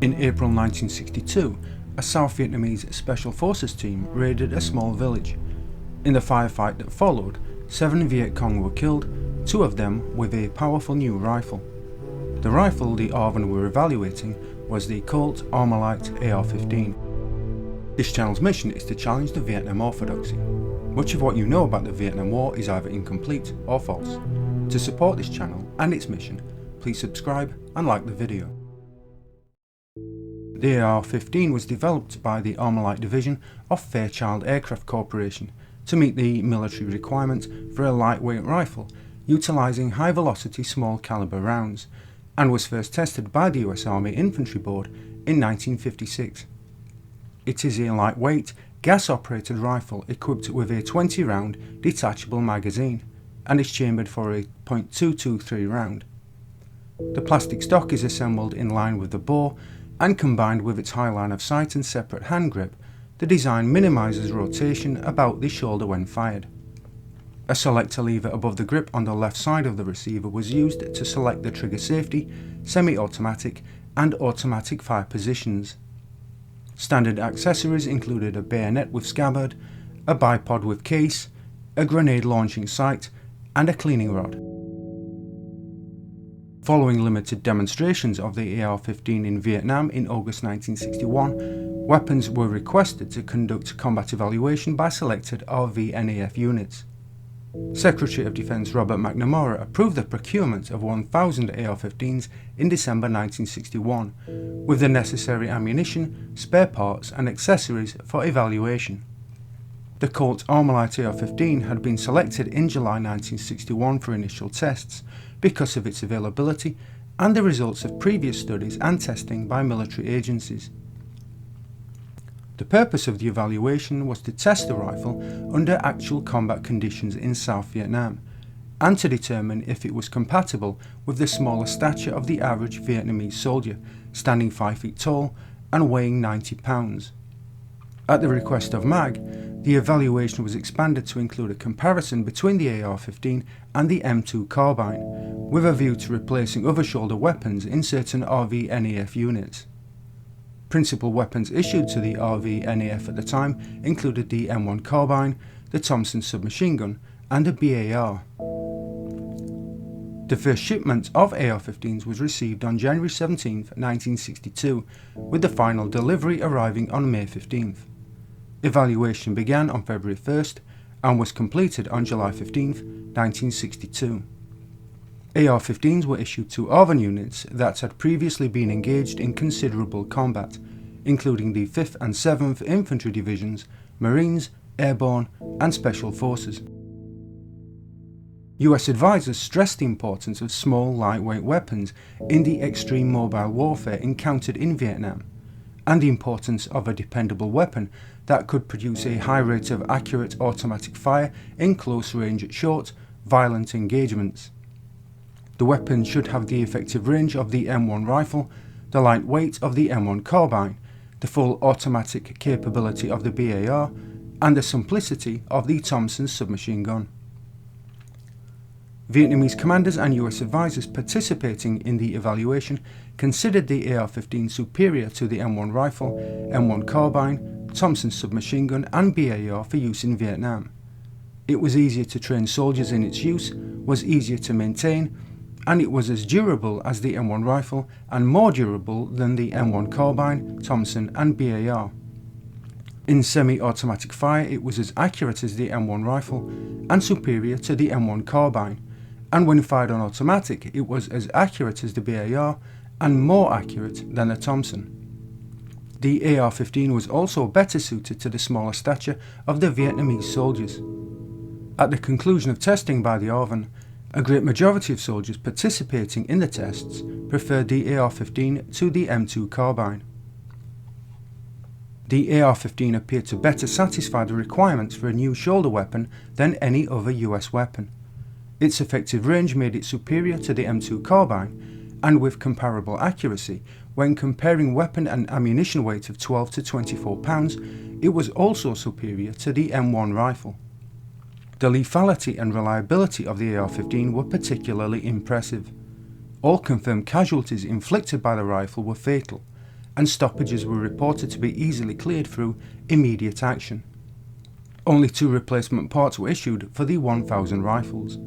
In April 1962, a South Vietnamese Special Forces team raided a small village. In the firefight that followed, 7 Viet Cong were killed, 2 of them with a powerful new rifle. The rifle the ARVN were evaluating was the Colt Armalite AR-15. This channel's mission is to challenge the Vietnam orthodoxy. Much of what you know about the Vietnam War is either incomplete or false. To support this channel and its mission, please subscribe and like the video. The AR-15 was developed by the Armalite division of Fairchild Aircraft Corporation to meet the military requirement for a lightweight rifle utilising high-velocity small-caliber rounds, and was first tested by the US Army Infantry Board in 1956. It is a lightweight, gas-operated rifle equipped with a 20-round detachable magazine and is chambered for a .223 round. The plastic stock is assembled in line with the bore, and combined with its high line of sight and separate hand grip, the design minimises rotation about the shoulder when fired. A selector lever above the grip on the left side of the receiver was used to select the trigger safety, semi-automatic and automatic fire positions. Standard accessories included a bayonet with scabbard, a bipod with case, a grenade launching sight and a cleaning rod. Following limited demonstrations of the AR-15 in Vietnam in August 1961, weapons were requested to conduct combat evaluation by selected ARVN units. Secretary of Defence Robert McNamara approved the procurement of 1,000 AR-15s in December 1961, with the necessary ammunition, spare parts and accessories for evaluation. The Colt Armalite AR-15 had been selected in July 1961 for initial tests because of its availability and the results of previous studies and testing by military agencies. The purpose of the evaluation was to test the rifle under actual combat conditions in South Vietnam and to determine if it was compatible with the smaller stature of the average Vietnamese soldier, standing 5 feet tall and weighing 90 pounds. At the request of MAG, the evaluation was expanded to include a comparison between the AR-15 and the M2 carbine, with a view to replacing other shoulder weapons in certain ARVN units. Principal weapons issued to the ARVN at the time included the M1 carbine, the Thompson submachine gun and a BAR. The first shipment of AR-15s was received on January 17, 1962, with the final delivery arriving on May 15th. Evaluation began on February 1st and was completed on July 15, 1962. AR-15s were issued to ARVN units that had previously been engaged in considerable combat, including the 5th and 7th Infantry Divisions, Marines, Airborne and Special Forces. US advisors stressed the importance of small, lightweight weapons in the extreme mobile warfare encountered in Vietnam, and the importance of a dependable weapon that could produce a high rate of accurate automatic fire in close-range, short, violent engagements. The weapon should have the effective range of the M1 rifle, the light weight of the M1 carbine, the full automatic capability of the BAR, and the simplicity of the Thompson submachine gun. Vietnamese commanders and US advisors participating in the evaluation considered the AR-15 superior to the M1 rifle, M1 carbine, Thompson submachine gun and BAR for use in Vietnam. It was easier to train soldiers in its use, was easier to maintain, and it was as durable as the M1 rifle and more durable than the M1 carbine, Thompson and BAR. In semi-automatic fire it was as accurate as the M1 rifle and superior to the M1 carbine, and when fired on automatic it was as accurate as the BAR and more accurate than the Thompson. The AR-15 was also better suited to the smaller stature of the Vietnamese soldiers. At the conclusion of testing by the ARVN, a great majority of soldiers participating in the tests preferred the AR-15 to the M2 carbine. The AR-15 appeared to better satisfy the requirements for a new shoulder weapon than any other US weapon. Its effective range made it superior to the M2 carbine, and with comparable accuracy, when comparing weapon and ammunition weight of 12 to 24 pounds, it was also superior to the M1 rifle. The lethality and reliability of the AR-15 were particularly impressive. All confirmed casualties inflicted by the rifle were fatal, and stoppages were reported to be easily cleared through immediate action. Only 2 replacement parts were issued for the 1000 rifles.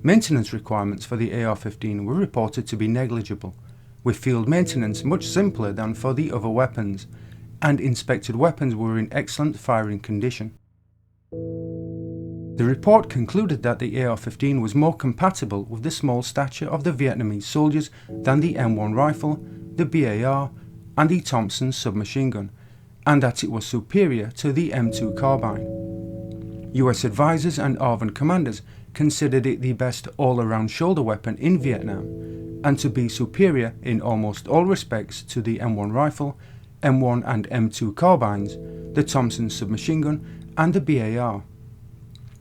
Maintenance requirements for the AR-15 were reported to be negligible, with field maintenance much simpler than for the other weapons, and inspected weapons were in excellent firing condition. The report concluded that the AR-15 was more compatible with the small stature of the Vietnamese soldiers than the M1 rifle, the BAR, and the Thompson submachine gun, and that it was superior to the M2 carbine. US advisors and ARVN commanders considered it the best all-around shoulder weapon in Vietnam, and to be superior in almost all respects to the M1 rifle, M1 and M2 carbines, the Thompson submachine gun, and the BAR.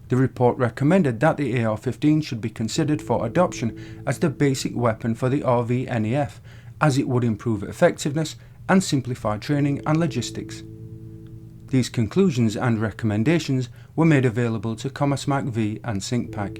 The report recommended that the AR-15 should be considered for adoption as the basic weapon for the ARVN, as it would improve effectiveness and simplify training and logistics. These conclusions and recommendations were made available to CommerceMark V and SyncPack.